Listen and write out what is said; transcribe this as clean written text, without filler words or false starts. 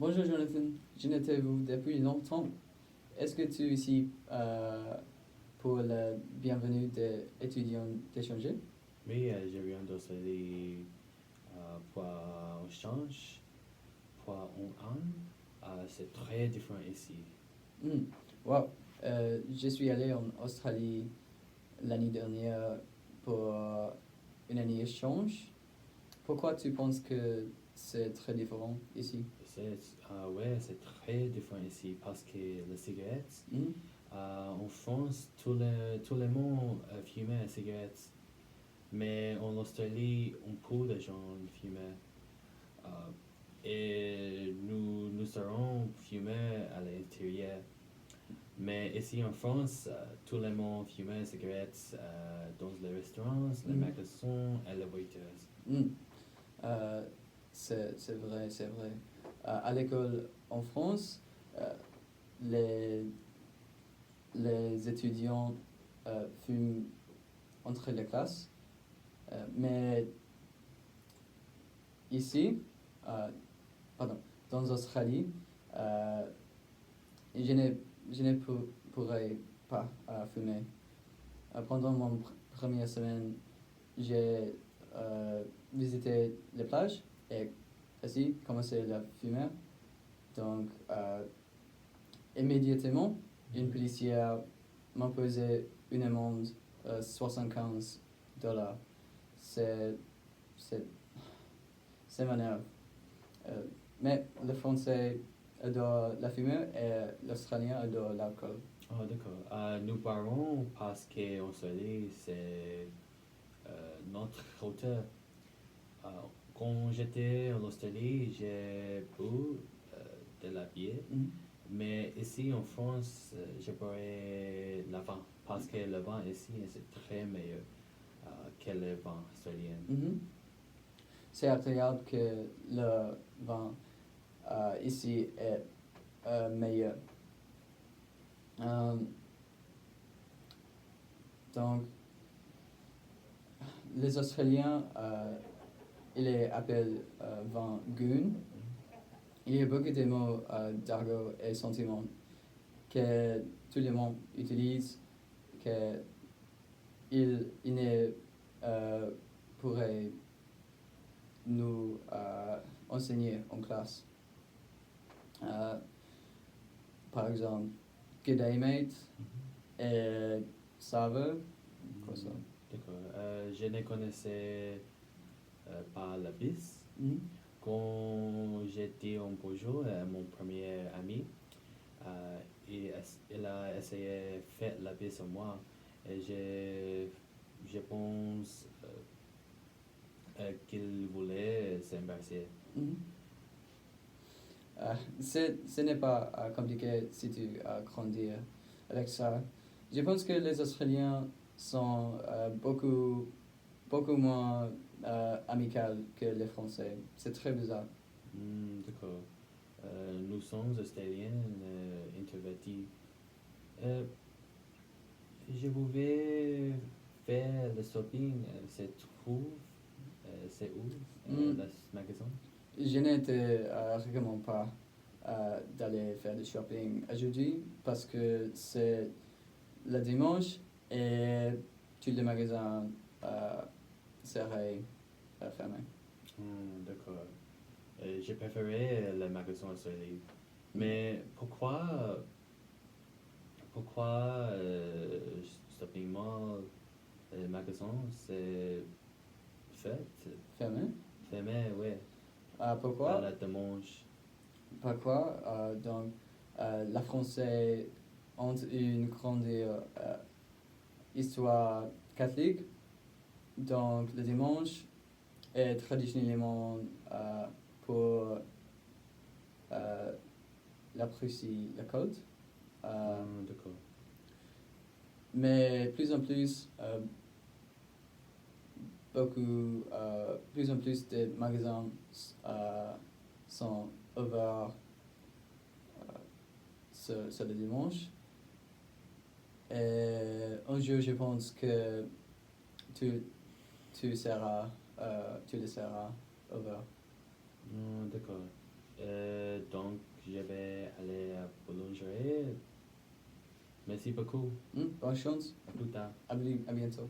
Bonjour Jonathan, je n'étais vous depuis longtemps. Est-ce que tu es ici pour la bienvenue des étudiants d'échanger? Oui, je viens d'Australie pour un échange, pour un an. C'est très différent ici. Hmm. Wow. Je suis allé en Australie l'année dernière pour une année échange. Pourquoi tu penses que c'est très différent ici? Ouais, c'est très différent ici parce que les cigarettes, Hmm. en France, tout le monde fumait les cigarettes. Mais en Australie, on peu de gens fumaient. Euh, et nous serons fumés à l'intérieur. Mais ici en France, tout le monde fumait des cigarettes dans les restaurants, les Hmm. magasins et les voitures. Hmm. Euh, c'est vrai, c'est vrai. À l'école en France, euh, les, les étudiants fument entre les classes. Mais ici, euh, pardon, dans l'Australie, euh, je ne, je ne pourrais pas fumer. Pendant mon première semaine, j'ai visité les plages et ainsi commencé à fumer. Donc, immédiatement, une policière m'a posé une amende 75 $. C'est, c'est, c'est m'énerve. Euh, mais le français adore la fumée et l'australien adore l'alcool. Oh, d'accord. Nous parlons parce qu'en Australie, c'est notre culture. Euh, Quand j'étais en Australie, j'ai bu de la bière. Mhm. Mais ici en France, je boirais le vin parce que le vin ici c'est très meilleur que le vin australien. Mhm. C'est agréable que le vin ici est meilleur. Euh, donc, les Australiens, ils les appellent vin goon. Il y a beaucoup de mots d'argot et sentiments que tout le monde utilise, que il ne pourrait nous enseigner en classe. Euh, Par exemple, good day mate et ça va, quoi ça? D'accord. Je ne connaissais pas la piste. Mhm. Quand j'étais en Peugeot, mon premier ami, euh, il a essayé de faire la piste sur moi. Et je pense qu'il voulait s'embarrasser. Mhm. Ce n'est pas compliqué si tu grandis avec ça. Je pense que les Australiens sont beaucoup moins amicaux que les Français. C'est très bizarre. D'accord. Nous sommes australiens introvertis. Euh, je voulais faire le shopping. C'est où Mm. le magasin? Je ne te recommande pas d'aller faire du shopping aujourd'hui parce que c'est le dimanche et tous les magasins euh, seraient fermés. D'accord. J'ai préféré le magasin australien. Mm. Mais pourquoi shopping mall, le magasin, c'est fait? Fermé. Fermé, ouais. Pourquoi? La dimanche. Pourquoi? Donc, la France ont une grande histoire catholique. Donc, le dimanche est traditionnellement pour euh, l'apprécier la côte. Euh, D'accord. mais plus en plus, plus en plus de magasins euh, sont ouverts sur le dimanche. Et un jour, je pense que tu, tu le seras ouvert. D'accord. Donc, Merci beaucoup. Bonne chance. À plus tard. À bientôt.